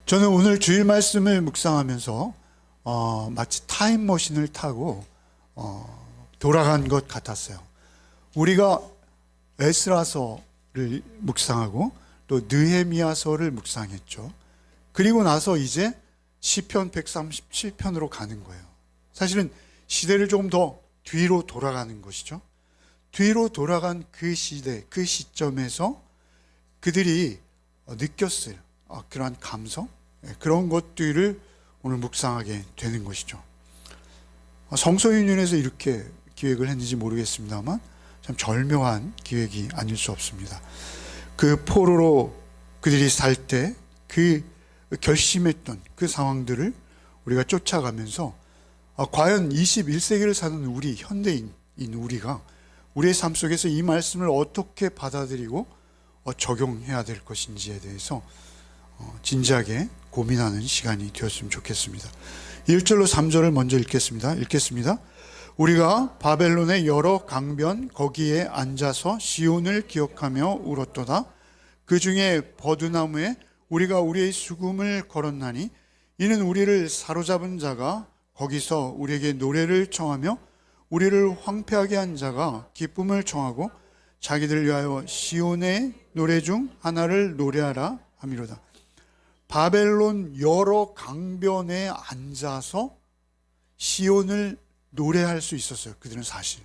저는 오늘 주일 말씀을 묵상하면서 마치 타임머신을 타고 돌아간 것 같았어요. 우리가 에스라서를 묵상하고 또 느헤미야서를 묵상했죠. 그리고 나서 이제 시편 137편으로 가는 거예요. 사실은 시대를 조금 더 뒤로 돌아가는 것이죠. 뒤로 돌아간 그 시대, 그 시점에서 그들이 느꼈을 그러한 감성, 그런 것들을 오늘 묵상하게 되는 것이죠. 성서윤연에서 이렇게 기획을 했는지 모르겠습니다만 참 절묘한 기획이 아닐 수 없습니다. 그 포로로 그들이 살 때 그 결심했던 그 상황들을 우리가 쫓아가면서 과연 21세기를 사는 우리 현대인인 우리가 우리의 삶 속에서 이 말씀을 어떻게 받아들이고 적용해야 될 것인지에 대해서 진지하게 고민하는 시간이 되었으면 좋겠습니다. 1절로 3절을 먼저 읽겠습니다. 우리가 바벨론의 여러 강변 거기에 앉아서 시온을 기억하며 울었도다. 그 중에 버드나무에 우리가 우리의 수금을 걸었나니 이는 우리를 사로잡은 자가 거기서 우리에게 노래를 청하며 우리를 황폐하게 한 자가 기쁨을 청하고 자기들 위하여 시온의 노래 중 하나를 노래하라 함이로다. 바벨론 여러 강변에 앉아서 시온을 노래할 수 있었어요. 그들은 사실.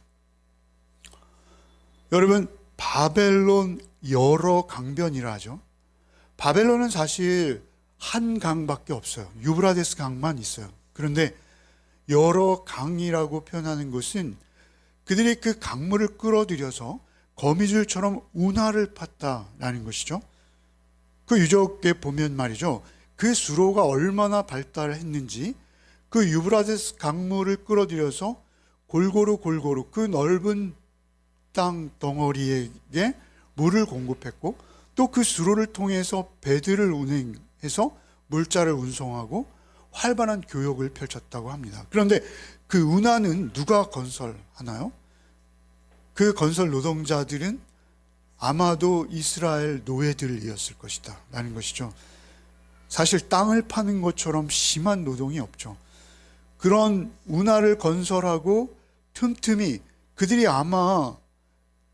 여러분, 바벨론 여러 강변이라 하죠. 바벨론은 사실 한 강밖에 없어요. 유브라데스 강만 있어요. 그런데 여러 강이라고 표현하는 것은 그들이 그 강물을 끌어들여서 거미줄처럼 운하를 팠다라는 것이죠. 그 유적에 보면 말이죠, 그 수로가 얼마나 발달했는지 그 유브라데스 강물을 끌어들여서 골고루 그 넓은 땅 덩어리에게 물을 공급했고 또 그 수로를 통해서 배들을 운행해서 물자를 운송하고 활발한 교역을 펼쳤다고 합니다. 그런데 그 운하는 누가 건설하나요? 그 건설 노동자들은 아마도 이스라엘 노예들이었을 것이다 라는 것이죠. 사실 땅을 파는 것처럼 심한 노동이 없죠. 그런 운하를 건설하고 틈틈이 그들이 아마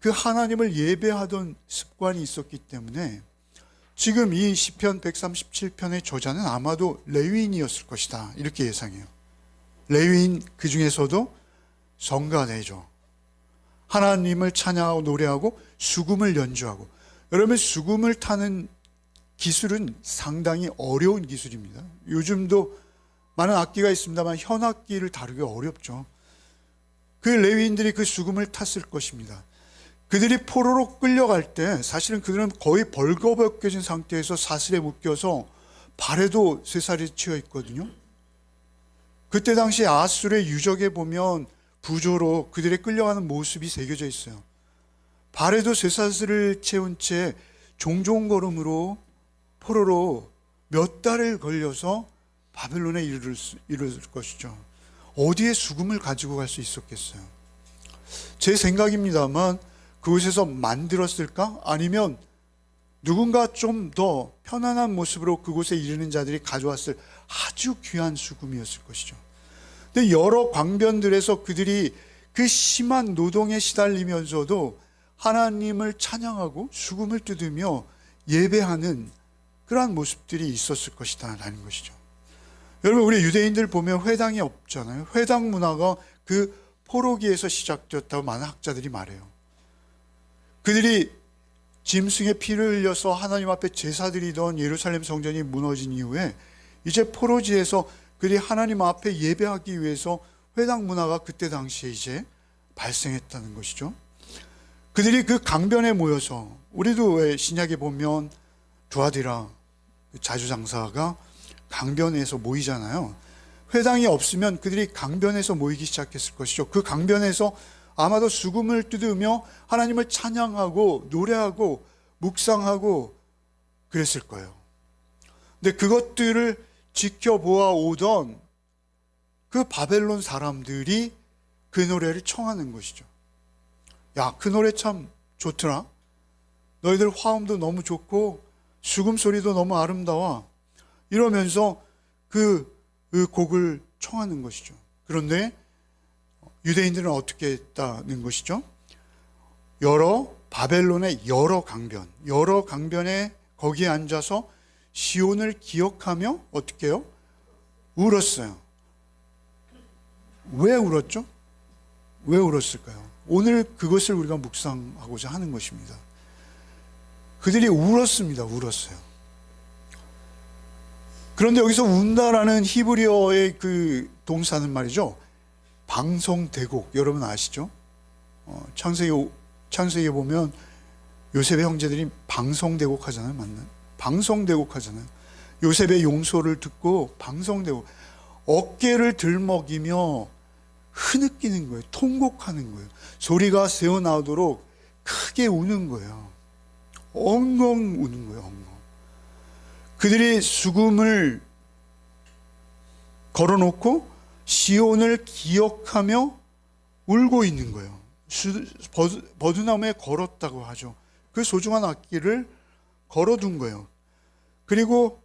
그 하나님을 예배하던 습관이 있었기 때문에 지금 이 시편 137편의 저자는 아마도 레위인이었을 것이다 이렇게 예상해요. 레위인 그 중에서도 성가대죠. 하나님을 찬양하고 노래하고 수금을 연주하고. 여러분, 수금을 타는 기술은 상당히 어려운 기술입니다. 요즘도 많은 악기가 있습니다만 현악기를 다루기 어렵죠. 그 레위인들이 그 수금을 탔을 것입니다. 그들이 포로로 끌려갈 때 사실은 그들은 거의 벌거벗겨진 상태에서 사슬에 묶여서 발에도 쇠살이 치여 있거든요. 그때 당시 아수르의 유적에 보면 부조로 그들의 끌려가는 모습이 새겨져 있어요. 발에도 쇠사슬을 채운 채 종종걸음으로 포로로 몇 달을 걸려서 바벨론에 이르를 것이죠. 어디에 수금을 가지고 갈 수 있었겠어요? 제 생각입니다만 그곳에서 만들었을까? 아니면 누군가 좀 더 편안한 모습으로 그곳에 이르는 자들이 가져왔을 아주 귀한 수금이었을 것이죠. 근데 여러 광변들에서 그들이 그 심한 노동에 시달리면서도 하나님을 찬양하고 수금을 뜯으며 예배하는 그러한 모습들이 있었을 것이다 라는 것이죠. 여러분, 우리 유대인들 보면 회당이 없잖아요. 회당 문화가 그 포로기에서 시작되었다고 많은 학자들이 말해요. 그들이 짐승의 피를 흘려서 하나님 앞에 제사드리던 예루살렘 성전이 무너진 이후에 이제 포로지에서 그들이 하나님 앞에 예배하기 위해서 회당 문화가 그때 당시에 이제 발생했다는 것이죠. 그들이 그 강변에 모여서, 우리도 왜 신약에 보면 두아디라 자주장사가 강변에서 모이잖아요. 회당이 없으면 그들이 강변에서 모이기 시작했을 것이죠. 그 강변에서 아마도 수금을 뜯으며 하나님을 찬양하고 노래하고 묵상하고 그랬을 거예요. 근데 그것들을 지켜보아 오던 그 바벨론 사람들이 그 노래를 청하는 것이죠. 야, 그 노래 참 좋더라. 너희들 화음도 너무 좋고 수금 소리도 너무 아름다워. 이러면서 그 곡을 청하는 것이죠. 그런데 유대인들은 어떻게 했다는 것이죠? 바벨론의 여러 강변에 거기에 앉아서 시온을 기억하며 어떻게 해요? 울었어요. 왜 울었죠? 왜 울었을까요? 오늘 그것을 우리가 묵상하고자 하는 것입니다. 그들이 울었어요. 그런데 여기서 운다라는 히브리어의 그 동사는 말이죠, 방송대곡, 여러분 아시죠? 창세기에 보면 요셉의 형제들이 방송대곡 하잖아요. 맞나요? 방송대곡 하잖아요. 요셉의 용서를 듣고 방송대곡, 어깨를 들먹이며 흐느끼는 거예요. 통곡하는 거예요. 소리가 새어나오도록 크게 우는 거예요. 엉엉 우는 거예요. 엉엉. 그들이 수금을 걸어놓고 시온을 기억하며 울고 있는 거예요. 버드나무에 걸었다고 하죠. 그 소중한 악기를 걸어둔 거예요. 그리고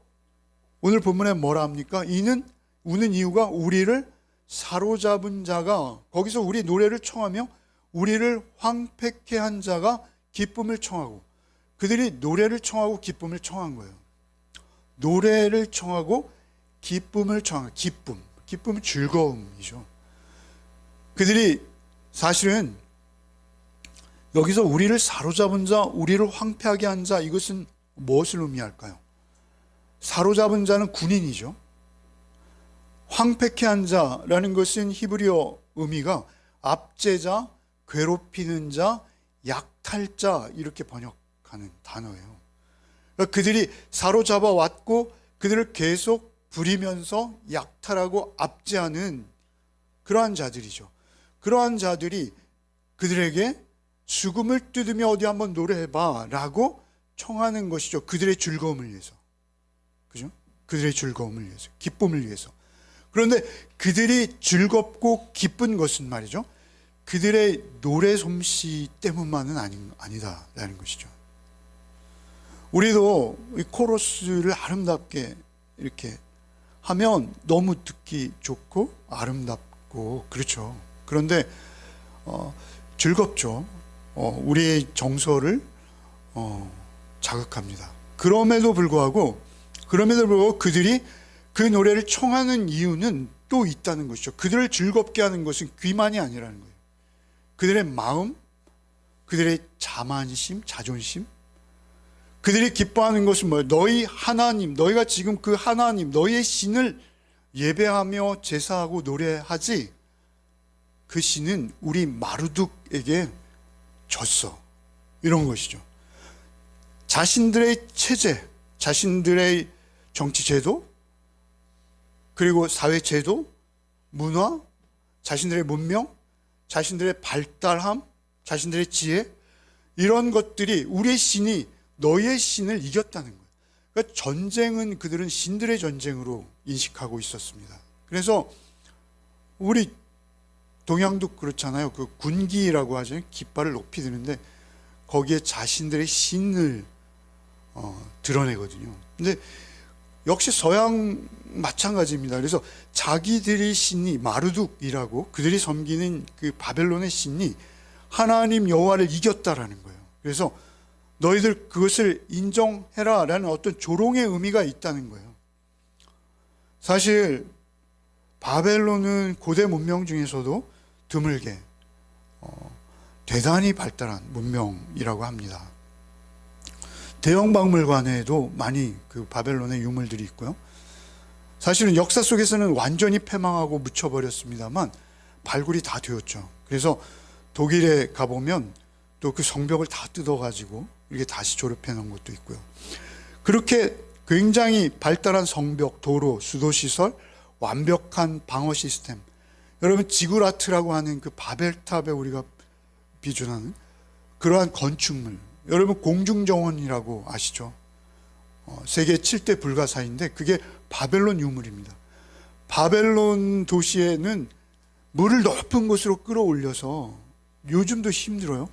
오늘 본문에 뭐라 합니까? 이는 우는 이유가 우리를 사로잡은 자가, 거기서 우리 노래를 청하며 우리를 황폐케 한 자가 기쁨을 청하고, 그들이 노래를 청하고 기쁨을 청한 거예요. 노래를 청하고 기쁨을 청하고, 기쁨은 즐거움이죠. 그들이 사실은 여기서 우리를 사로잡은 자, 우리를 황폐하게 한 자, 이것은 무엇을 의미할까요? 사로잡은 자는 군인이죠. 황폐케 한 자라는 것은 히브리어 의미가 압제자, 괴롭히는 자, 약탈자, 이렇게 번역하는 단어예요. 그러니까 그들이 사로잡아 왔고 그들을 계속 부리면서 약탈하고 압제하는 그러한 자들이죠. 그러한 자들이 그들에게 죽음을 뜯으며 어디 한번 노래해봐 라고 청하는 것이죠. 그들의 즐거움을 위해서. 그죠? 그들의 즐거움을 위해서, 기쁨을 위해서. 그런데 그들이 즐겁고 기쁜 것은 말이죠, 그들의 노래 솜씨 때문만은 아니다라는 것이죠. 우리도 이 코러스를 아름답게 이렇게 하면 너무 듣기 좋고 아름답고 그렇죠. 그런데 즐겁죠. 우리의 정서를 자극합니다. 그럼에도 불구하고 그들이 그 노래를 청하는 이유는 또 있다는 것이죠. 그들을 즐겁게 하는 것은 귀만이 아니라는 거예요. 그들의 마음, 그들의 자만심, 자존심, 그들이 기뻐하는 것은 뭐예요? 너희 하나님, 너희가 지금 그 하나님, 너희의 신을 예배하며 제사하고 노래하지, 그 신은 우리 마르둑에게 졌어, 이런 것이죠. 자신들의 체제, 자신들의 정치제도, 그리고 사회제도, 문화, 자신들의 문명, 자신들의 발달함, 자신들의 지혜, 이런 것들이 우리의 신이 너희의 신을 이겼다는 거예요. 그러니까 전쟁은 그들은 신들의 전쟁으로 인식하고 있었습니다. 그래서 우리 동양도 그렇잖아요. 그 군기라고 하죠. 깃발을 높이 드는데 거기에 자신들의 신을 드러내거든요. 근데 역시 서양 마찬가지입니다. 그래서 자기들의 신이 마르둑이라고, 그들이 섬기는 그 바벨론의 신이 하나님 여호와를 이겼다라는 거예요. 그래서 너희들 그것을 인정해라 라는 어떤 조롱의 의미가 있다는 거예요. 사실 바벨론은 고대 문명 중에서도 드물게 대단히 발달한 문명이라고 합니다. 대형 박물관에도 많이 그 바벨론의 유물들이 있고요. 사실은 역사 속에서는 완전히 패망하고 묻혀버렸습니다만 발굴이 다 되었죠. 그래서 독일에 가보면 또 그 성벽을 다 뜯어가지고 이렇게 다시 조립해 놓은 것도 있고요. 그렇게 굉장히 발달한 성벽, 도로, 수도시설, 완벽한 방어 시스템, 여러분 지구라트라고 하는 그 바벨탑에 우리가 비준하는 그러한 건축물, 여러분 공중정원이라고 아시죠? 세계 7대 불가사인데 그게 바벨론 유물입니다. 바벨론 도시에는 물을 높은 곳으로 끌어올려서, 요즘도 힘들어요,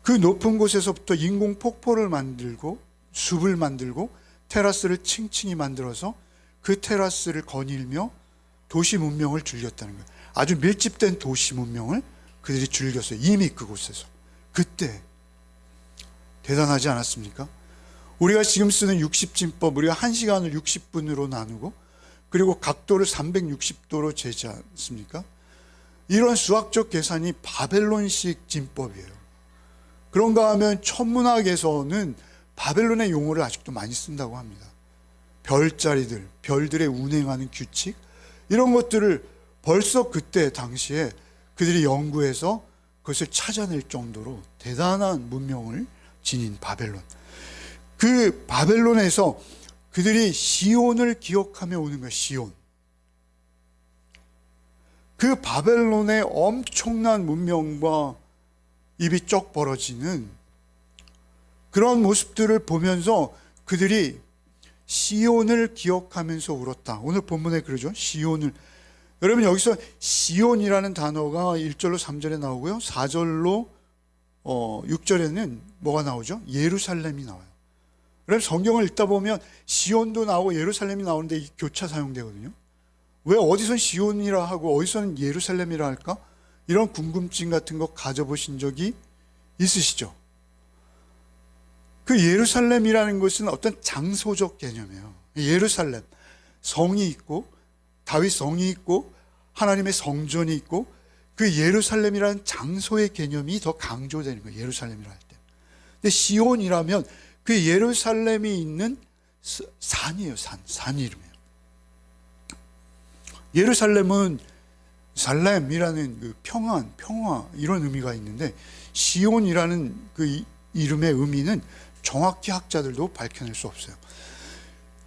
그 높은 곳에서부터 인공 폭포를 만들고 숲을 만들고 테라스를 층층이 만들어서 그 테라스를 거닐며 도시 문명을 즐겼다는 거예요. 아주 밀집된 도시 문명을 그들이 즐겼어요. 이미 그곳에서. 그때 대단하지 않았습니까? 우리가 지금 쓰는 60진법, 우리가 1시간을 60분으로 나누고 그리고 각도를 360도로 재지 않습니까? 이런 수학적 계산이 바벨론식 진법이에요. 그런가 하면 천문학에서는 바벨론의 용어를 아직도 많이 쓴다고 합니다. 별자리들, 별들의 운행하는 규칙, 이런 것들을 벌써 그때 당시에 그들이 연구해서 그것을 찾아낼 정도로 대단한 문명을 지닌 바벨론. 그 바벨론에서 그들이 시온을 기억하며 오는 거예요. 시온. 그 바벨론의 엄청난 문명과 입이 쩍 벌어지는 그런 모습들을 보면서 그들이 시온을 기억하면서 울었다. 오늘 본문에 그러죠. 시온을. 여러분, 여기서 시온이라는 단어가 1절로 3절에 나오고요. 4절로 6절에는 뭐가 나오죠? 예루살렘이 나와요. 여러분, 성경을 읽다 보면 시온도 나오고 예루살렘이 나오는데 이 교차 사용되거든요. 왜 어디선 시온이라 하고 어디서는 예루살렘이라 할까? 이런 궁금증 같은 거 가져보신 적이 있으시죠? 그 예루살렘이라는 것은 어떤 장소적 개념이에요. 예루살렘, 성이 있고 다윗 성이 있고 하나님의 성전이 있고 그 예루살렘이라는 장소의 개념이 더 강조되는 거예요. 예루살렘이라 할 때. 근데 시온이라면 그 예루살렘이 있는 산이에요. 산 이름이에요. 예루살렘은 살렘이라는 그 평안, 평화 이런 의미가 있는데 시온이라는 그 이름의 의미는 정확히 학자들도 밝혀낼 수 없어요.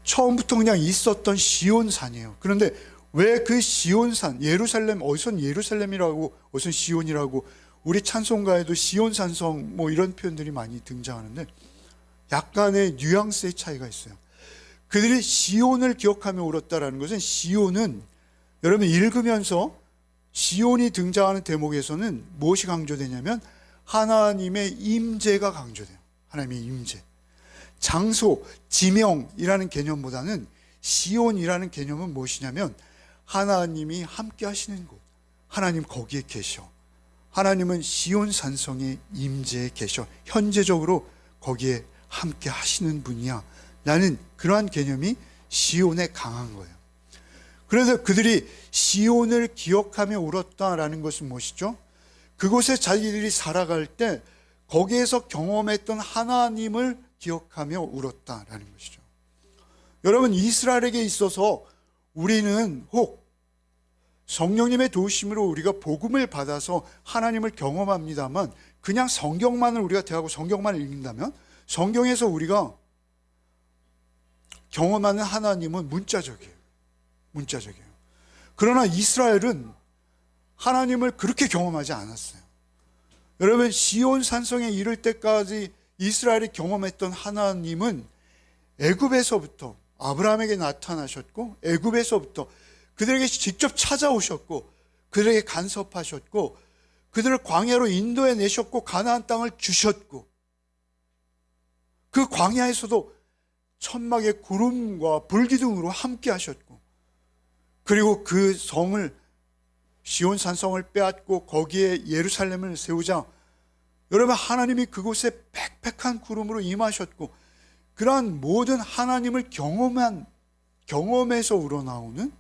처음부터 그냥 있었던 시온산이에요. 그런데 왜 그 시온산, 예루살렘, 어디선 예루살렘이라고 어디선 시온이라고, 우리 찬송가에도 시온산성 뭐 이런 표현들이 많이 등장하는데 약간의 뉘앙스의 차이가 있어요. 그들이 시온을 기억하며 울었다라는 것은, 시온은 여러분 읽으면서 시온이 등장하는 대목에서는 무엇이 강조되냐면 하나님의 임재가 강조돼요. 하나님의 임재. 장소, 지명이라는 개념보다는 시온이라는 개념은 무엇이냐면 하나님이 함께 하시는 곳. 하나님 거기에 계셔. 하나님은 시온 산성의 임재에 계셔. 현재적으로 거기에 함께 하시는 분이야. 라는 그러한 개념이 시온에 강한 거예요. 그래서 그들이 시온을 기억하며 울었다라는 것은 무엇이죠? 그곳에 자기들이 살아갈 때 거기에서 경험했던 하나님을 기억하며 울었다라는 것이죠. 여러분, 이스라엘에게 있어서 우리는 혹 성령님의 도우심으로 우리가 복음을 받아서 하나님을 경험합니다만, 그냥 성경만을 우리가 대하고 성경만을 읽는다면 성경에서 우리가 경험하는 하나님은 문자적이에요. 문자적이에요. 그러나 이스라엘은 하나님을 그렇게 경험하지 않았어요. 여러분, 시온 산성에 이를 때까지 이스라엘이 경험했던 하나님은 애굽에서부터 아브라함에게 나타나셨고, 애굽에서부터 그들에게 직접 찾아오셨고, 그들에게 간섭하셨고, 그들을 광야로 인도해 내셨고, 가나안 땅을 주셨고, 그 광야에서도 천막의 구름과 불기둥으로 함께 하셨고, 그리고 그 성을, 시온 산성을 빼앗고 거기에 예루살렘을 세우자 여러분, 하나님이 그곳에 빽빽한 구름으로 임하셨고, 그러한 모든 하나님을 경험에서 우러나오는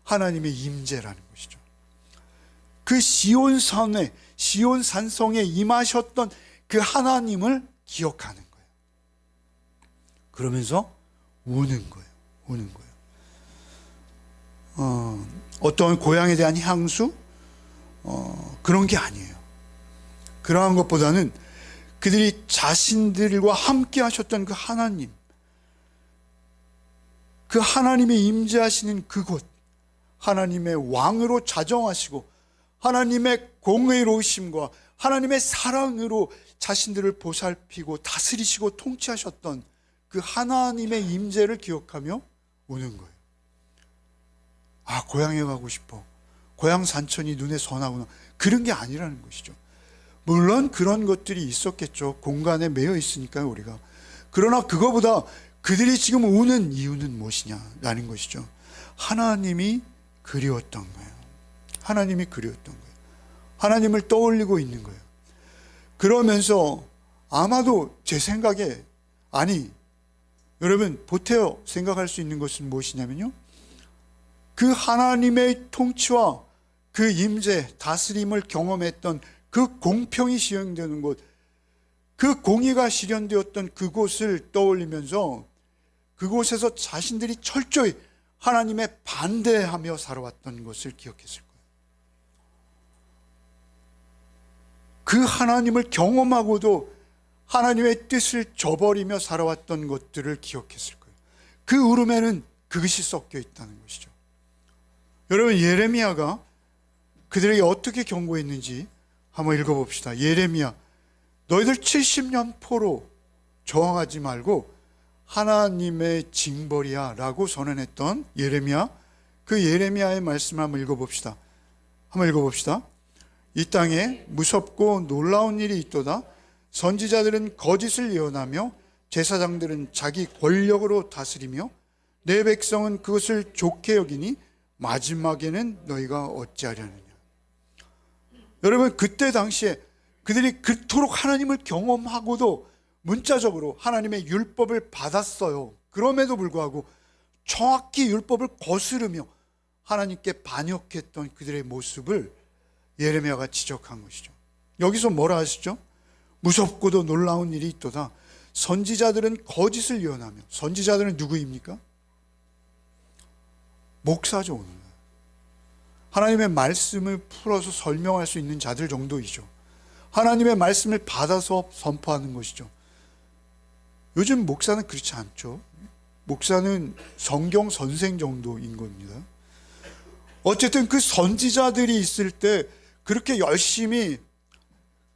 하나님의 임재라는 것이죠. 그 시온산에, 시온 산성에 임하셨던 그 하나님을 기억하는 거예요. 그러면서 우는 거예요. 우는 거예요. 어떤 고향에 대한 향수? 그런 게 아니에요. 그러한 것보다는 그들이 자신들과 함께 하셨던 그 하나님, 그 하나님이 임재하시는 그곳, 하나님의 왕으로 자정하시고 하나님의 공의로우심과 하나님의 사랑으로 자신들을 보살피고 다스리시고 통치하셨던 그 하나님의 임재를 기억하며 우는 거예요. 아, 고향에 가고 싶어. 고향 산천이 눈에 선하구나. 그런 게 아니라는 것이죠. 물론 그런 것들이 있었겠죠. 공간에 매여 있으니까요, 우리가. 그러나 그거보다 그들이 지금 우는 이유는 무엇이냐라는 것이죠. 하나님이 그리웠던 거예요. 하나님이 그리웠던 거예요. 하나님을 떠올리고 있는 거예요. 그러면서 아마도 제 생각에, 아니, 여러분 보태어 생각할 수 있는 것은 무엇이냐면요, 그 하나님의 통치와 그 임재, 다스림을 경험했던 그 공평이 시행되는 곳, 그 공의가 실현되었던 그곳을 떠올리면서 그곳에서 자신들이 철저히 하나님의 반대하며 살아왔던 것을 기억했을 거예요. 그 하나님을 경험하고도 하나님의 뜻을 저버리며 살아왔던 것들을 기억했을 거예요. 그 울음에는 그것이 섞여 있다는 것이죠. 여러분, 예레미야가 그들에게 어떻게 경고했는지 한번 읽어봅시다. 예레미야, 너희들 70년 포로 저항하지 말고 하나님의 징벌이야 라고 선언했던 예레미야, 그 예레미야의 말씀을 한번 읽어봅시다. 이 땅에 무섭고 놀라운 일이 있도다. 선지자들은 거짓을 예언하며 제사장들은 자기 권력으로 다스리며 내 백성은 그것을 좋게 여기니 마지막에는 너희가 어찌하려느냐. 여러분, 그때 당시에 그들이 그토록 하나님을 경험하고도 문자적으로 하나님의 율법을 받았어요. 그럼에도 불구하고 정확히 율법을 거스르며 하나님께 반역했던 그들의 모습을 예레미야가 지적한 것이죠. 여기서 뭐라 하시죠? 무섭고도 놀라운 일이 있도다. 선지자들은 거짓을 예언하며, 선지자들은 누구입니까? 목사죠. 오늘 하나님의 말씀을 풀어서 설명할 수 있는 자들 정도이죠. 하나님의 말씀을 받아서 선포하는 것이죠. 요즘 목사는 그렇지 않죠. 목사는 성경 선생 정도인 겁니다. 어쨌든 그 선지자들이 있을 때 그렇게 열심히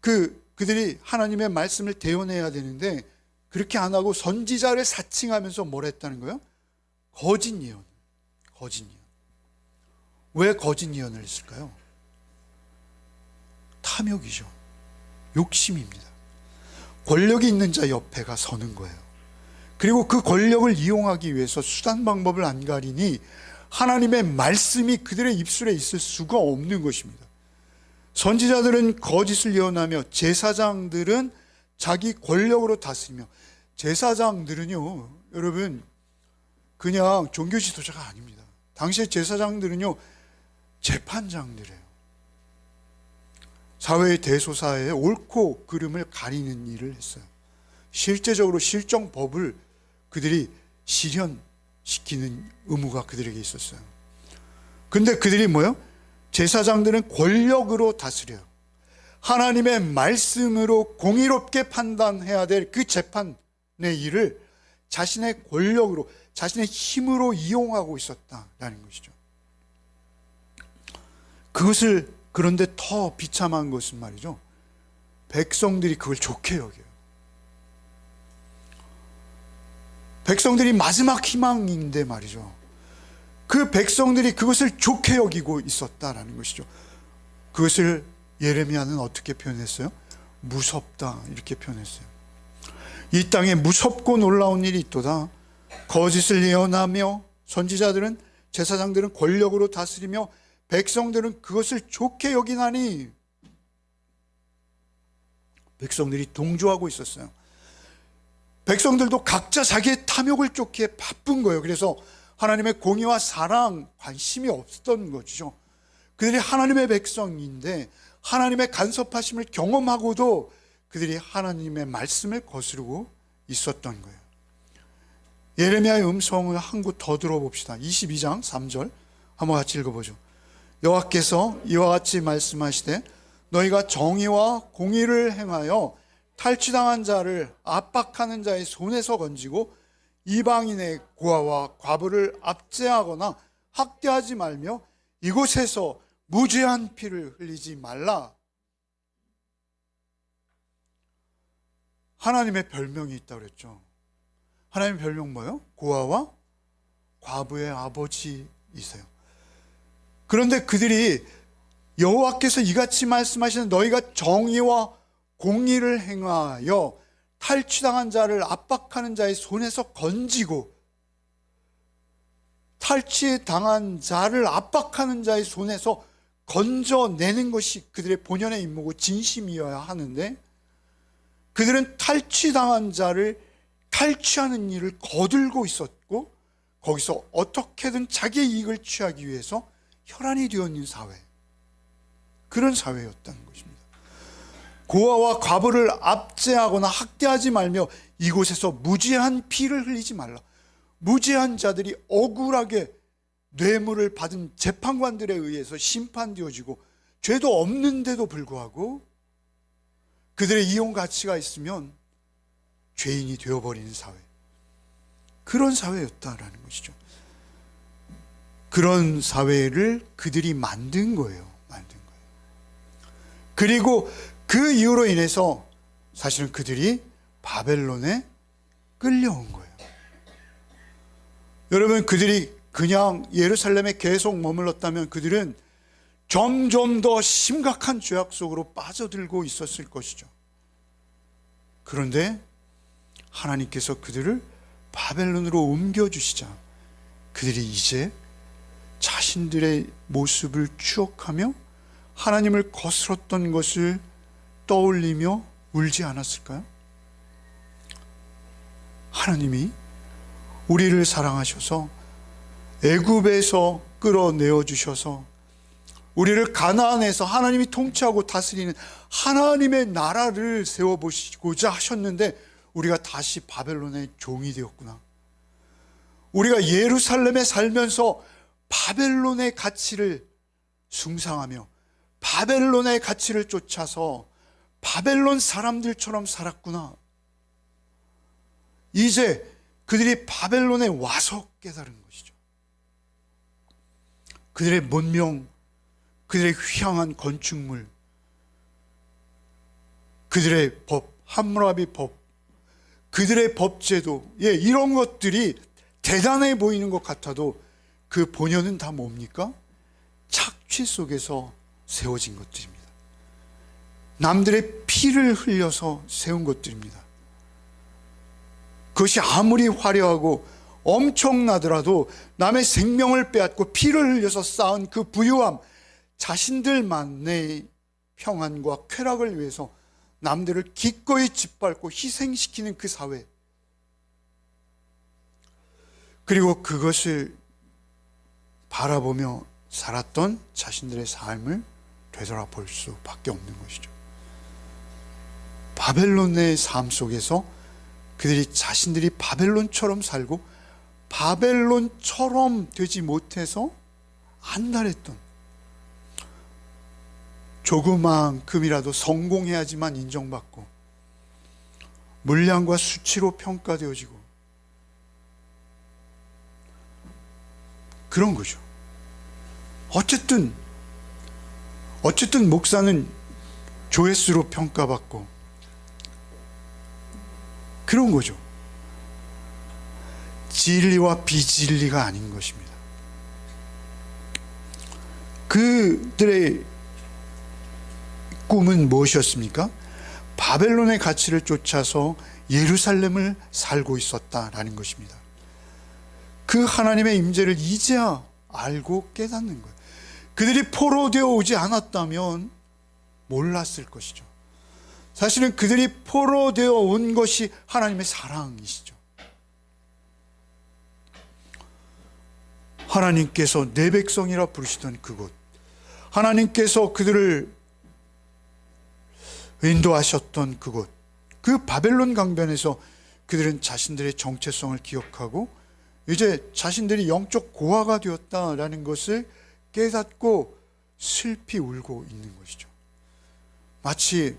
그들이 하나님의 말씀을 대언해야 되는데 그렇게 안 하고 선지자를 사칭하면서 뭘 했다는 거예요? 거짓 예언. 왜 거짓 예언을 했을까요? 탐욕이죠. 욕심입니다. 권력이 있는 자 옆에 가 서는 거예요. 그리고 그 권력을 이용하기 위해서 수단 방법을 안 가리니 하나님의 말씀이 그들의 입술에 있을 수가 없는 것입니다. 선지자들은 거짓을 예언하며 제사장들은 자기 권력으로 다스리며, 제사장들은요, 여러분, 그냥 종교 지도자가 아닙니다. 당시의 제사장들은요, 재판장들이에요. 사회의 대소사에 옳고 그름을 가리는 일을 했어요. 실제적으로 실정법을 그들이 실현시키는 의무가 그들에게 있었어요. 근데 그들이 뭐예요? 제사장들은 권력으로 다스려요. 하나님의 말씀으로 공의롭게 판단해야 될 그 재판의 일을 자신의 권력으로, 자신의 힘으로 이용하고 있었다라는 것이죠. 그것을, 그런데 더 비참한 것은 말이죠, 백성들이 그걸 좋게 여겨요. 백성들이 마지막 희망인데 말이죠, 그 백성들이 그것을 좋게 여기고 있었다라는 것이죠. 그것을 예레미야는 어떻게 표현했어요? 무섭다, 이렇게 표현했어요. 이 땅에 무섭고 놀라운 일이 있도다. 거짓을 예언하며 선지자들은, 제사장들은 권력으로 다스리며 백성들은 그것을 좋게 여기나니. 백성들이 동조하고 있었어요. 백성들도 각자 자기의 탐욕을 쫓기에 바쁜 거예요. 그래서 하나님의 공의와 사랑, 관심이 없었던 거죠. 그들이 하나님의 백성인데 하나님의 간섭하심을 경험하고도 그들이 하나님의 말씀을 거스르고 있었던 거예요. 예레미야의 음성을 한 구 더 들어봅시다. 22장 3절 한번 같이 읽어보죠. 여호와께서 이와 같이 말씀하시되 너희가 정의와 공의를 행하여 탈취당한 자를 압박하는 자의 손에서 건지고 이방인의 고아와 과부를 압제하거나 학대하지 말며 이곳에서 무죄한 피를 흘리지 말라. 하나님의 별명이 있다고 그랬죠. 하나님의 별명 뭐예요? 고아와 과부의 아버지이세요. 그런데 그들이 여호와께서 이같이 말씀하시는 너희가 정의와 공의를 행하여 탈취당한 자를 압박하는 자의 손에서 건지고, 탈취당한 자를 압박하는 자의 손에서 건져내는 것이 그들의 본연의 임무고 진심이어야 하는데, 그들은 탈취당한 자를 탈취하는 일을 거들고 있었고, 거기서 어떻게든 자기의 이익을 취하기 위해서 혈안이 되어 있는 사회, 그런 사회였다는 것입니다. 고아와 과부를 압제하거나 학대하지 말며 이곳에서 무죄한 피를 흘리지 말라. 무죄한 자들이 억울하게 뇌물을 받은 재판관들에 의해서 심판되어지고, 죄도 없는데도 불구하고 그들의 이용 가치가 있으면 죄인이 되어버리는 사회, 그런 사회였다라는 것이죠. 그런 사회를 그들이 만든 거예요. 그리고 그 이유로 인해서 사실은 그들이 바벨론에 끌려온 거예요. 여러분, 그들이 그냥 예루살렘에 계속 머물렀다면 그들은 점점 더 심각한 죄악 속으로 빠져들고 있었을 것이죠. 그런데 하나님께서 그들을 바벨론으로 옮겨주시자 그들이 이제 자신들의 모습을 추억하며 하나님을 거스렀던 것을 떠올리며 울지 않았을까요? 하나님이 우리를 사랑하셔서 애굽에서 끌어내어 주셔서 우리를 가나안에서 하나님이 통치하고 다스리는 하나님의 나라를 세워보시고자 하셨는데 우리가 다시 바벨론의 종이 되었구나. 우리가 예루살렘에 살면서 바벨론의 가치를 숭상하며 바벨론의 가치를 쫓아서 바벨론 사람들처럼 살았구나. 이제 그들이 바벨론에 와서 깨달은 것이죠. 그들의 문명, 그들의 휘황한 건축물, 그들의 법, 함무라비 법, 그들의 법제도, 이런 것들이 대단해 보이는 것 같아도 그 본연은 다 뭡니까? 착취 속에서 세워진 것들입니다. 남들의 피를 흘려서 세운 것들입니다. 그것이 아무리 화려하고 엄청나더라도 남의 생명을 빼앗고 피를 흘려서 쌓은 그 부유함, 자신들만의 평안과 쾌락을 위해서 남들을 기꺼이 짓밟고 희생시키는 그 사회, 그리고 그것을 바라보며 살았던 자신들의 삶을 되돌아볼 수밖에 없는 것이죠. 바벨론의 삶 속에서 그들이 자신들이 바벨론처럼 살고 바벨론처럼 되지 못해서 안달했던, 조그만큼이라도 성공해야지만 인정받고 물량과 수치로 평가되어지고 그런 거죠. 어쨌든 목사는 조회수로 평가받고 그런 거죠. 진리와 비진리가 아닌 것입니다. 그들의 꿈은 무엇이었습니까? 바벨론의 가치를 쫓아서 예루살렘을 살고 있었다라는 것입니다. 그 하나님의 임재를 이제야 알고 깨닫는 거예요. 그들이 포로되어 오지 않았다면 몰랐을 것이죠. 사실은 그들이 포로되어 온 것이 하나님의 사랑이시죠. 하나님께서 내 백성이라 부르시던 그곳, 하나님께서 그들을 인도하셨던 그곳, 그 바벨론 강변에서 그들은 자신들의 정체성을 기억하고 이제 자신들이 영적 고아가 되었다라는 것을 깨닫고 슬피 울고 있는 것이죠. 마치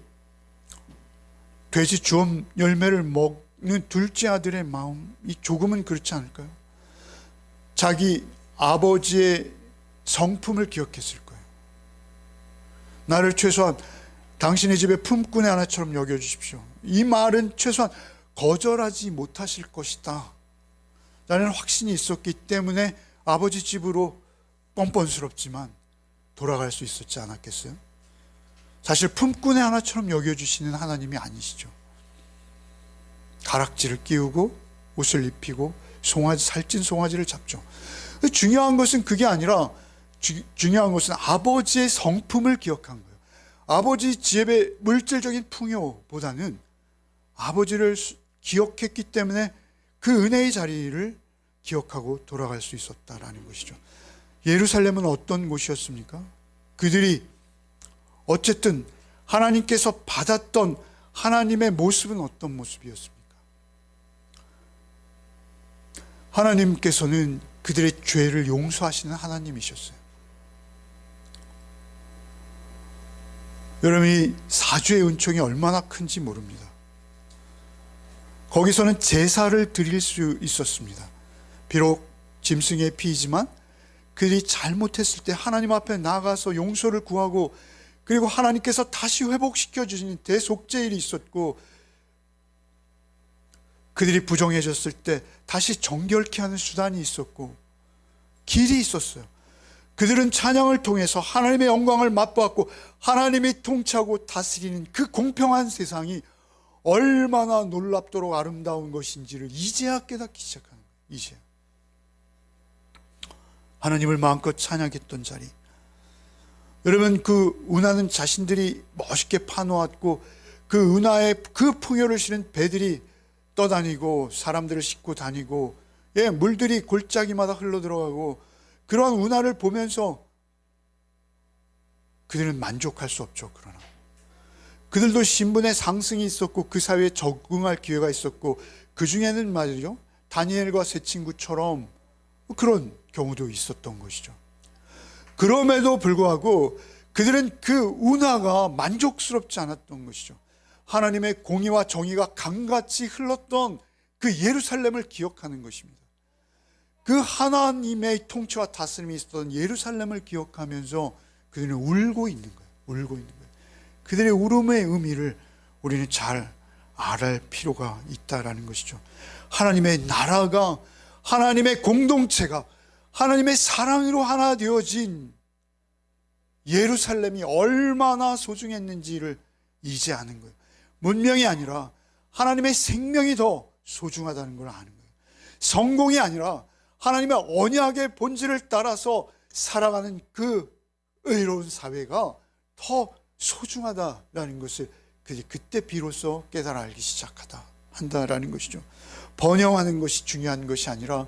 돼지 주엄 열매를 먹는 둘째 아들의 마음이 조금은 그렇지 않을까요? 자기 아버지의 성품을 기억했을 거예요. 나를 최소한 당신의 집의 품꾼의 하나처럼 여겨주십시오. 이 말은 최소한 거절하지 못하실 것이다 라는 확신이 있었기 때문에 아버지 집으로 뻔뻔스럽지만 돌아갈 수 있었지 않았겠어요? 사실 품꾼의 하나처럼 여겨주시는 하나님이 아니시죠. 가락지를 끼우고 옷을 입히고 살찐 송아지를 잡죠. 중요한 것은 그게 아니라 중요한 것은 아버지의 성품을 기억한 거예요. 아버지 집의 물질적인 풍요보다는 아버지를 기억했기 때문에 그 은혜의 자리를 기억하고 돌아갈 수 있었다라는 것이죠. 예루살렘은 어떤 곳이었습니까? 그들이 어쨌든 하나님께서 받았던 하나님의 모습은 어떤 모습이었습니까? 하나님께서는 그들의 죄를 용서하시는 하나님이셨어요. 여러분이 사주의 은총이 얼마나 큰지 모릅니다. 거기서는 제사를 드릴 수 있었습니다. 비록 짐승의 피이지만 그들이 잘못했을 때 하나님 앞에 나가서 용서를 구하고, 그리고 하나님께서 다시 회복시켜 주시는 대속죄일이 있었고, 그들이 부정해졌을 때 다시 정결케 하는 수단이 있었고, 길이 있었어요. 그들은 찬양을 통해서 하나님의 영광을 맛보았고, 하나님이 통치하고 다스리는 그 공평한 세상이 얼마나 놀랍도록 아름다운 것인지를 이제야 깨닫기 시작하는 거예요. 이제야 하나님을 마음껏 찬양했던 자리. 여러분, 그 운하는 자신들이 멋있게 파놓았고, 그 운하에 그 풍요를 실은 배들이 떠다니고 사람들을 싣고 다니고, 물들이 골짜기마다 흘러들어가고, 그러한 운하를 보면서 그들은 만족할 수 없죠. 그러나 그들도 신분의 상승이 있었고 그 사회에 적응할 기회가 있었고, 그 중에는 말이죠, 다니엘과 세 친구처럼 그런 경우도 있었던 것이죠. 그럼에도 불구하고 그들은 그 운하가 만족스럽지 않았던 것이죠. 하나님의 공의와 정의가 강같이 흘렀던 그 예루살렘을 기억하는 것입니다. 그 하나님의 통치와 다스림이 있었던 예루살렘을 기억하면서 그들은 울고 있는 거예요. 울고 있는 거예요. 그들의 울음의 의미를 우리는 잘 알아야 필요가 있다라는 것이죠. 하나님의 나라가, 하나님의 공동체가 하나님의 사랑으로 하나 되어진 예루살렘이 얼마나 소중했는지를 이제 아는 거예요. 문명이 아니라 하나님의 생명이 더 소중하다는 걸 아는 거예요. 성공이 아니라 하나님의 언약의 본질을 따라서 살아가는 그 의로운 사회가 더 소중하다라는 것을 그때 비로소 깨달아 알기 한다라는 것이죠. 번영하는 것이 중요한 것이 아니라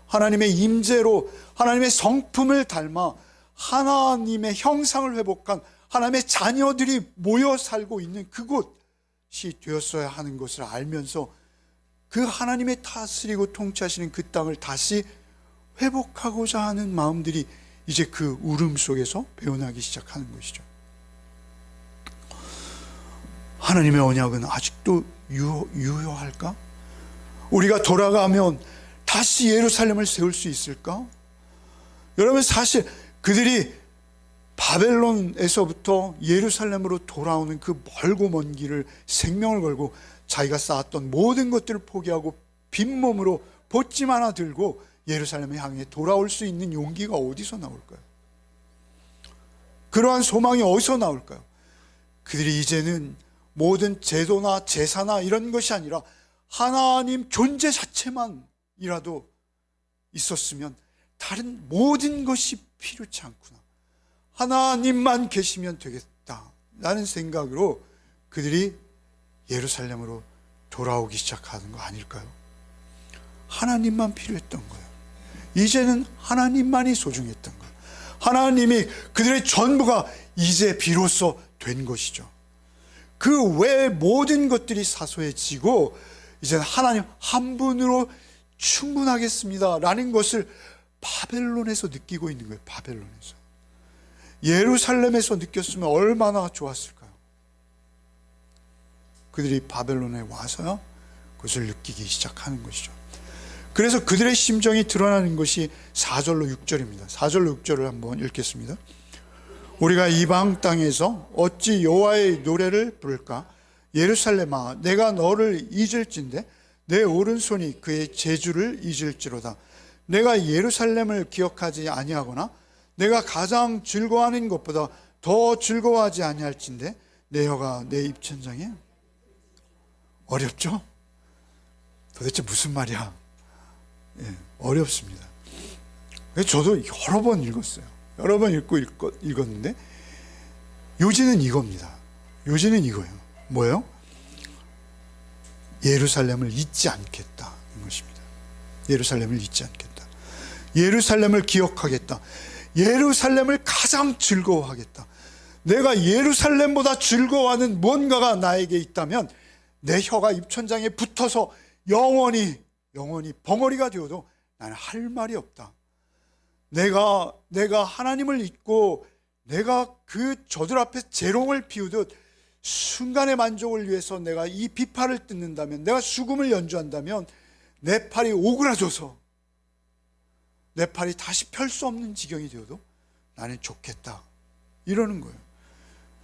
하나님의 임재로 하나님의 성품을 닮아 하나님의 형상을 회복한 하나님의 자녀들이 모여 살고 있는 그곳이 되었어야 하는 것을 알면서 그 하나님의 다스리고 통치하시는 그 땅을 다시 회복하고자 하는 마음들이 이제 그 울음 속에서 배어나기 시작하는 것이죠. 하나님의 언약은 아직도 유효할까? 우리가 돌아가면 다시 예루살렘을 세울 수 있을까? 여러분, 사실 그들이 바벨론에서부터 예루살렘으로 돌아오는 그 멀고 먼 길을 생명을 걸고 자기가 쌓았던 모든 것들을 포기하고 빈몸으로 보찜 하나 들고 예루살렘을 향해 돌아올 수 있는 용기가 어디서 나올까요? 그러한 소망이 어디서 나올까요? 그들이 이제는 모든 제도나 제사나 이런 것이 아니라 하나님 존재 자체만이라도 있었으면 다른 모든 것이 필요치 않구나, 하나님만 계시면 되겠다라는 생각으로 그들이 예루살렘으로 돌아오기 시작하는 거 아닐까요? 하나님만 필요했던 거예요. 이제는 하나님만이 소중했던 거예요. 하나님이 그들의 전부가 이제 비로소 된 것이죠. 그 외의 모든 것들이 사소해지고 이제는 하나님 한 분으로 충분하겠습니다 라는 것을 바벨론에서 느끼고 있는 거예요. 바벨론에서. 예루살렘에서 느꼈으면 얼마나 좋았을까요? 그들이 바벨론에 와서 그것을 느끼기 시작하는 것이죠. 그래서 그들의 심정이 드러나는 것이 4절로 6절입니다. 4절로 6절을 한번 읽겠습니다. 우리가 이방 땅에서 어찌 여호와의 노래를 부를까? 예루살렘아, 내가 너를 잊을진대 내 오른손이 그의 제주를 잊을지로다. 내가 예루살렘을 기억하지 아니하거나 내가 가장 즐거워하는 것보다 더 즐거워하지 아니할진대 내 혀가 내 입천장에. 어렵죠? 도대체 무슨 말이야? 예, 어렵습니다. 저도 여러 번 읽었어요. 여러 번 읽었는데 요지는 이겁니다. 요지는 이거예요. 뭐예요? 예루살렘을 잊지 않겠다 이 것입니다. 예루살렘을 잊지 않겠다. 예루살렘을 기억하겠다. 예루살렘을 가장 즐거워하겠다. 내가 예루살렘보다 즐거워하는 뭔가가 나에게 있다면 내 혀가 입천장에 붙어서 영원히 벙어리가 되어도 나는 할 말이 없다. 내가 하나님을 잊고 내가 그 저들 앞에 재롱을 피우듯 순간의 만족을 위해서 내가 이 비파를 뜯는다면, 내가 수금을 연주한다면 내 팔이 오그라져서 내 팔이 다시 펼 수 없는 지경이 되어도 나는 좋겠다 이러는 거예요.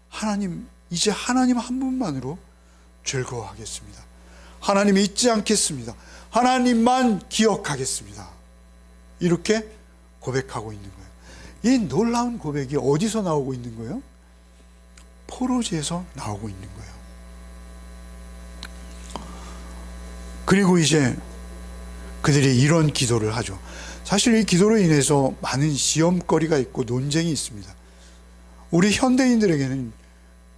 하나님, 이제 하나님 한 분만으로 즐거워하겠습니다. 하나님 잊지 않겠습니다. 하나님만 기억하겠습니다. 이렇게 고백하고 있는 거예요. 이 놀라운 고백이 어디서 나오고 있는 거예요? 포로지에서 나오고 있는 거예요. 그리고 이제 그들이 이런 기도를 하죠. 사실 이 기도로 인해서 많은 시험거리가 있고 논쟁이 있습니다. 우리 현대인들에게는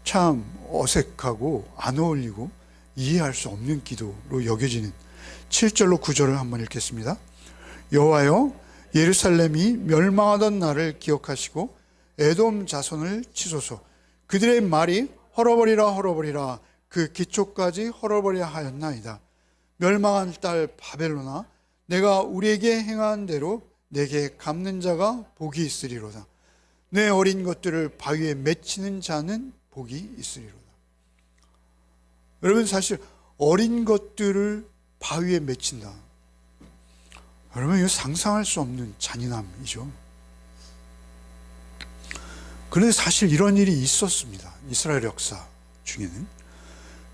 참 어색하고 안 어울리고 이해할 수 없는 기도로 여겨지는 7절로 9절을 한번 읽겠습니다. 여호와여, 예루살렘이 멸망하던 날을 기억하시고 에돔 자손을 치소서. 그들의 말이 헐어버리라 그 기초까지 헐어버리라 하였나이다. 멸망한 딸 바벨론아, 내가 우리에게 행한 대로 내게 갚는 자가 복이 있으리로다. 내 어린 것들을 바위에 맺히는 자는 복이 있으리로다. 여러분, 사실 어린 것들을 바위에 맺힌다. 여러분, 이거 상상할 수 없는 잔인함이죠. 그런데 사실 이런 일이 있었습니다. 이스라엘 역사 중에는.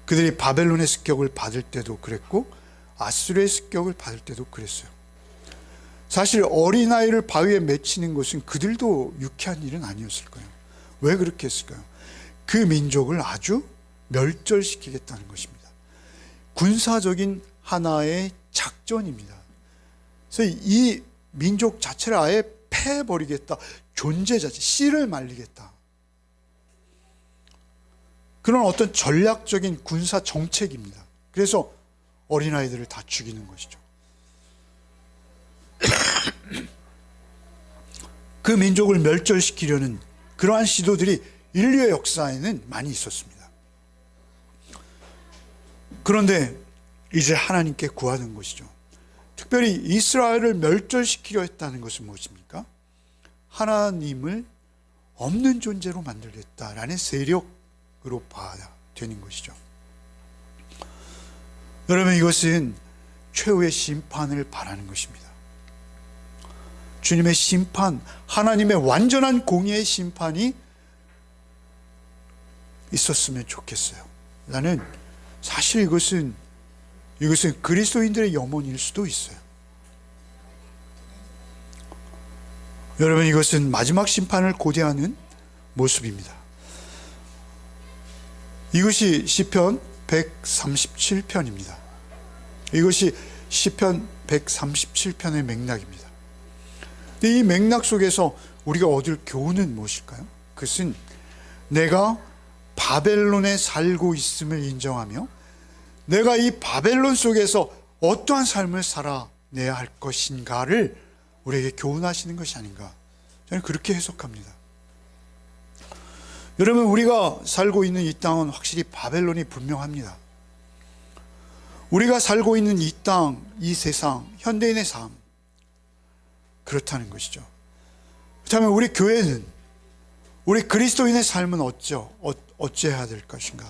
그들이 바벨론의 습격을 받을 때도 그랬고 아수르의 습격을 받을 때도 그랬어요. 사실 어린아이를 바위에 맺히는 것은 그들도 유쾌한 일은 아니었을 거예요. 왜 그렇게 했을까요? 그 민족을 아주 멸절시키겠다는 것입니다. 군사적인 하나의 작전입니다. 그래서 이 민족 자체를 아예 패버리겠다. 존재 자체, 씨를 말리겠다. 그런 어떤 전략적인 군사 정책입니다. 그래서 어린아이들을 다 죽이는 것이죠. 그 민족을 멸절시키려는 그러한 시도들이 인류의 역사에는 많이 있었습니다. 그런데 이제 하나님께 구하는 것이죠. 특별히 이스라엘을 멸절시키려 했다는 것은 무엇입니까? 하나님을 없는 존재로 만들겠다라는 세력으로 봐야 되는 것이죠. 여러분, 이것은 최후의 심판을 바라는 것입니다. 주님의 심판, 하나님의 완전한 공의의 심판이 있었으면 좋겠어요. 나는 사실 이것은 그리스도인들의 염원일 수도 있어요. 여러분, 이것은 마지막 심판을 고대하는 모습입니다. 이것이 시편 137편입니다. 이것이 시편 137편의 맥락입니다. 근데 이 맥락 속에서 우리가 얻을 교훈은 무엇일까요? 그것은 내가 바벨론에 살고 있음을 인정하며 내가 이 바벨론 속에서 어떠한 삶을 살아내야 할 것인가를 우리에게 교훈하시는 것이 아닌가, 저는 그렇게 해석합니다. 여러분, 우리가 살고 있는 이 땅은 확실히 바벨론이 분명합니다. 우리가 살고 있는 이 땅, 이 세상, 현대인의 삶, 그렇다는 것이죠. 그렇다면 우리 교회는, 우리 그리스도인의 삶은 어찌해야 될 것인가?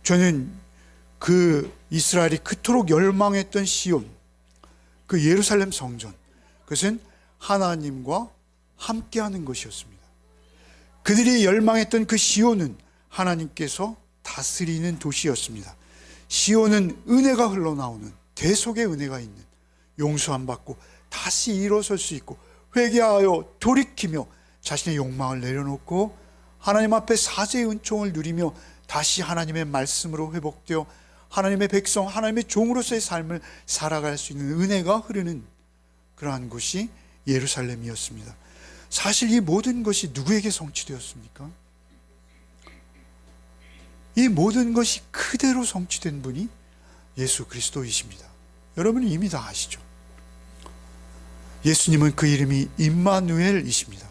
저는 그 이스라엘이 그토록 열망했던 시온, 그 예루살렘 성전, 그것은 하나님과 함께하는 것이었습니다. 그들이 열망했던 그 시온은 하나님께서 다스리는 도시였습니다. 시온은 은혜가 흘러나오는, 대속의 은혜가 있는, 용서함 받고 다시 일어설 수 있고 회개하여 돌이키며 자신의 욕망을 내려놓고 하나님 앞에 사죄의 은총을 누리며 다시 하나님의 말씀으로 회복되어 하나님의 백성, 하나님의 종으로서의 삶을 살아갈 수 있는 은혜가 흐르는 그러한 곳이 예루살렘이었습니다. 사실 이 모든 것이 누구에게 성취되었습니까? 이 모든 것이 그대로 성취된 분이 예수 그리스도이십니다. 여러분은 이미 다 아시죠? 예수님은 그 이름이 임마누엘이십니다.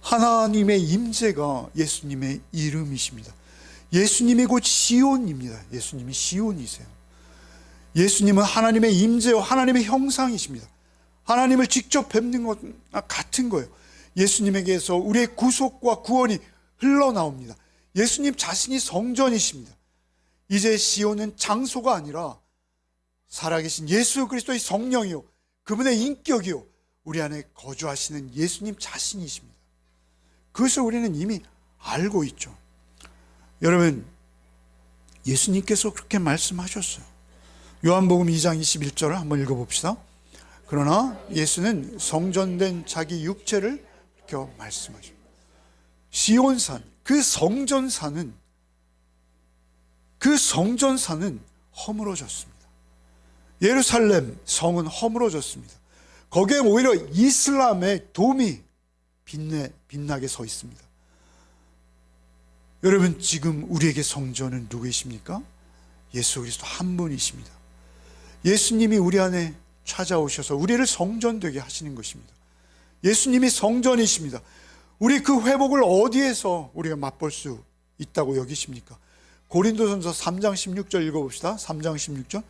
하나님의 임재가 예수님의 이름이십니다. 예수님이 곧 시온입니다. 예수님이 시온이세요. 예수님은 하나님의 임재와 하나님의 형상이십니다. 하나님을 직접 뵙는 것 같은 거예요. 예수님에게서 우리의 구속과 구원이 흘러나옵니다. 예수님 자신이 성전이십니다. 이제 시온은 장소가 아니라 살아계신 예수 그리스도의 성령이요, 그분의 인격이요, 우리 안에 거주하시는 예수님 자신이십니다. 그것을 우리는 이미 알고 있죠. 여러분, 예수님께서 그렇게 말씀하셨어요. 요한복음 2장 21절을 한번 읽어봅시다. 그러나 예수는 성전된 자기 육체를 이렇게 말씀하십니다. 시온산, 그 성전산은 허물어졌습니다. 예루살렘 성은 허물어졌습니다. 거기에 오히려 이슬람의 돔이 빛나게 서 있습니다. 여러분, 지금 우리에게 성전은 누구이십니까? 예수 그리스도 한 분이십니다. 예수님이 우리 안에 찾아오셔서 우리를 성전되게 하시는 것입니다. 예수님이 성전이십니다. 우리 그 회복을 어디에서 우리가 맛볼 수 있다고 여기십니까? 고린도전서 3장 16절 읽어봅시다. 3장 16절.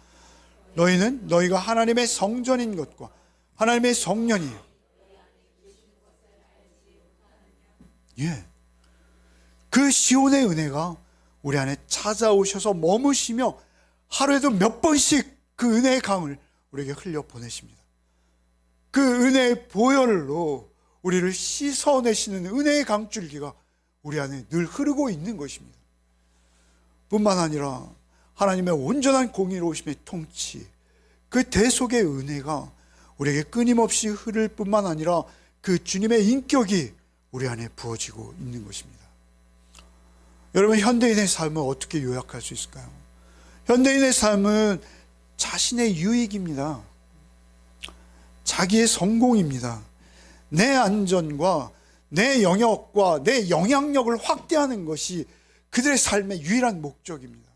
너희는 너희가 하나님의 성전인 것과 하나님의 성년이에요. 예. 그 시온의 은혜가 우리 안에 찾아오셔서 머무시며 하루에도 몇 번씩 그 은혜의 강을 우리에게 흘려 보내십니다. 그 은혜의 보혈로 우리를 씻어내시는 은혜의 강줄기가 우리 안에 늘 흐르고 있는 것입니다. 뿐만 아니라 하나님의 온전한 공의로우심의 통치, 그 대속의 은혜가 우리에게 끊임없이 흐를 뿐만 아니라 그 주님의 인격이 우리 안에 부어지고 있는 것입니다. 여러분, 현대인의 삶을 어떻게 요약할 수 있을까요? 현대인의 삶은 자신의 유익입니다. 자기의 성공입니다. 내 안전과 내 영역과 내 영향력을 확대하는 것이 그들의 삶의 유일한 목적입니다.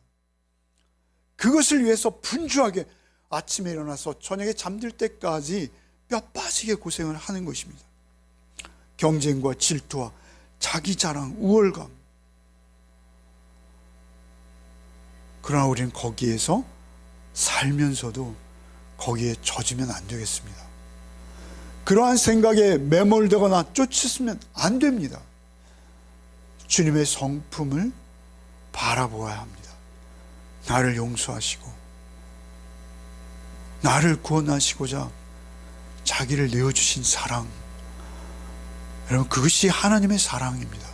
그것을 위해서 분주하게 아침에 일어나서 저녁에 잠들 때까지 뼈 빠지게 고생을 하는 것입니다. 경쟁과 질투와 자기 자랑, 우월감. 그러나 우리는 거기에서 살면서도 거기에 젖으면 안 되겠습니다. 그러한 생각에 매몰되거나 쫓으면 안 됩니다. 주님의 성품을 바라보아야 합니다. 나를 용서하시고 나를 구원하시고자 자기를 내어주신 사랑, 여러분, 그것이 하나님의 사랑입니다.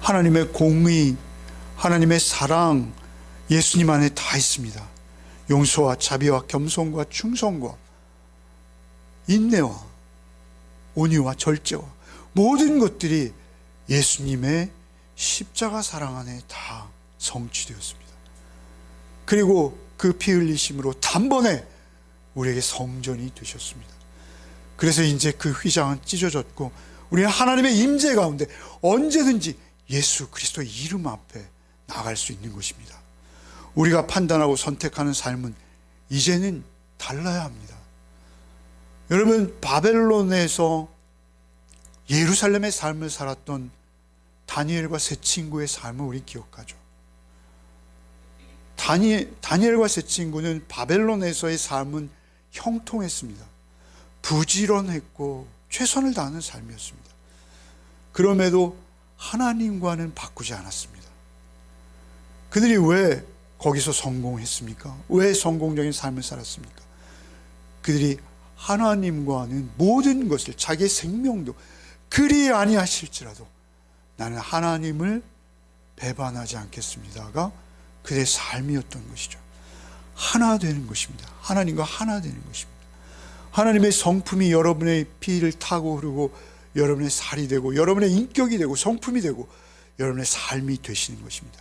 하나님의 공의, 하나님의 사랑, 예수님 안에 다 있습니다. 용서와 자비와 겸손과 충성과 인내와 온유와 절제와 모든 것들이 예수님의 십자가 사랑 안에 다 성취되었습니다. 그리고 그 피 흘리심으로 단번에 우리에게 성전이 되셨습니다. 그래서 이제 그 휘장은 찢어졌고 우리는 하나님의 임재 가운데 언제든지 예수 그리스도의 이름 앞에 나갈 수 있는 것입니다. 우리가 판단하고 선택하는 삶은 이제는 달라야 합니다. 여러분, 바벨론에서 예루살렘의 삶을 살았던 다니엘과 세 친구의 삶을 우리 기억하죠. 다니엘과 세 친구는 바벨론에서의 삶은 형통했습니다. 부지런했고 최선을 다하는 삶이었습니다. 그럼에도 하나님과는 바꾸지 않았습니다. 그들이 왜 거기서 성공했습니까? 왜 성공적인 삶을 살았습니까? 그들이 하나님과는 모든 것을, 자기의 생명도 그리 아니하실지라도 나는 하나님을 배반하지 않겠습니다가 그들의 삶이었던 것이죠. 하나 되는 것입니다. 하나님과 하나 되는 것입니다. 하나님의 성품이 여러분의 피를 타고 흐르고 여러분의 살이 되고 여러분의 인격이 되고 성품이 되고 여러분의 삶이 되시는 것입니다.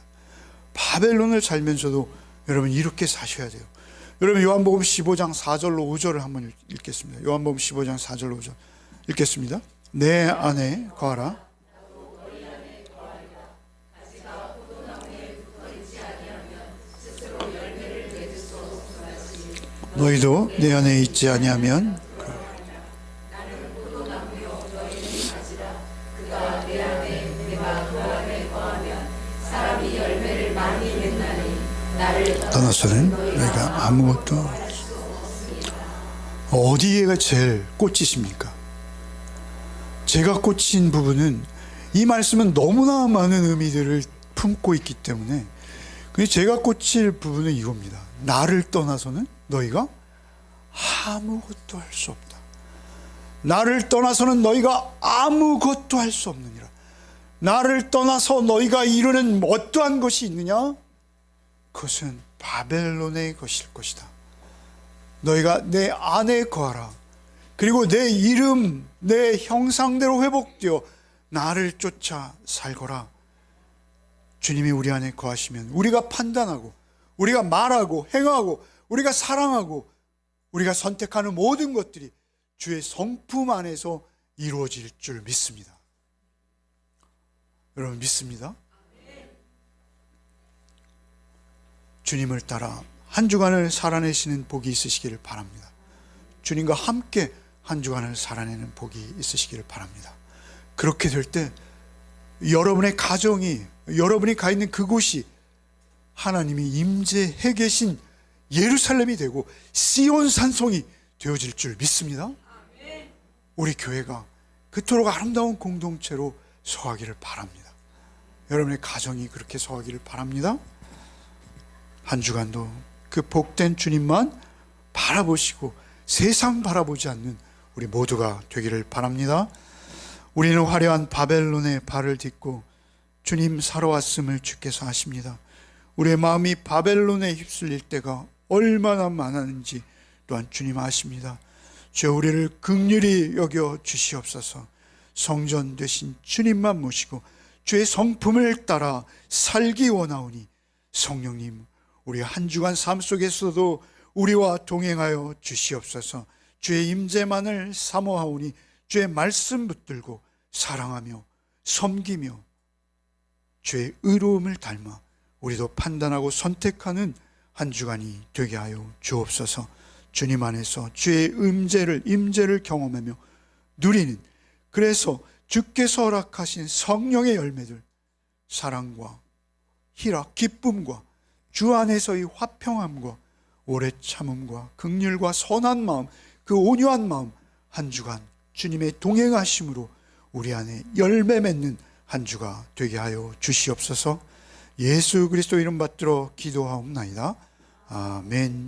바벨론을 살면서도 여러분 이렇게 사셔야 돼요. 여러분 요한복음 15장 4절로 5절을 한번 읽겠습니다. 요한복음 15장 4절로 5절 읽겠습니다. 내 안에 거하라. 너희도 내 안에 있지 아니하면 떠나서는 너희가 아무것도 어디에가 제일 꽂히십니까? 제가 꽂힌 부분은 이 말씀은 너무나 많은 의미들을 품고 있기 때문에 제가 꽂힐 부분은 이겁니다. 나를 떠나서는 너희가 아무것도 할 수 없다. 나를 떠나서는 너희가 아무것도 할 수 없느니라. 나를 떠나서 너희가 이루는 어떠한 것이 있느냐? 그것은 바벨론의 것일 것이다. 너희가 내 안에 거하라. 그리고 내 이름, 내 형상대로 회복되어 나를 쫓아 살거라. 주님이 우리 안에 거하시면 우리가 판단하고 우리가 말하고 행하고 우리가 사랑하고 우리가 선택하는 모든 것들이 주의 성품 안에서 이루어질 줄 믿습니다. 여러분 믿습니다? 주님을 따라 한 주간을 살아내시는 복이 있으시기를 바랍니다. 주님과 함께 한 주간을 살아내는 복이 있으시기를 바랍니다. 그렇게 될 때 여러분의 가정이, 여러분이 가 있는 그곳이 하나님이 임재해 계신 예루살렘이 되고 시온 산성이 되어질 줄 믿습니다. 우리 교회가 그토록 아름다운 공동체로 서하기를 바랍니다. 여러분의 가정이 그렇게 서하기를 바랍니다. 한 주간도 그 복된 주님만 바라보시고 세상 바라보지 않는 우리 모두가 되기를 바랍니다. 우리는 화려한 바벨론의 발을 딛고 주님 살아왔음을 주께서 아십니다. 우리의 마음이 바벨론에 휩쓸릴 때가 얼마나 많았는지 또한 주님 아십니다. 주여 우리를 긍휼히 여겨 주시옵소서. 성전 되신 주님만 모시고 주의 성품을 따라 살기 원하오니 성령님 우리 한 주간 삶 속에서도 우리와 동행하여 주시옵소서. 주의 임재만을 사모하오니 주의 말씀 붙들고 사랑하며 섬기며 주의 의로움을 닮아 우리도 판단하고 선택하는 한 주간이 되게 하여 주옵소서. 주님 안에서 주의 임재를 경험하며 누리는, 그래서 주께서 허락하신 성령의 열매들, 사랑과 희락, 기쁨과 주 안에서의 화평함과 오래 참음과 긍휼과 선한 마음, 그 온유한 마음, 한 주간 주님의 동행하심으로 우리 안에 열매 맺는 한 주가 되게 하여 주시옵소서. 예수 그리스도 이름 받들어 기도하옵나이다. 아멘.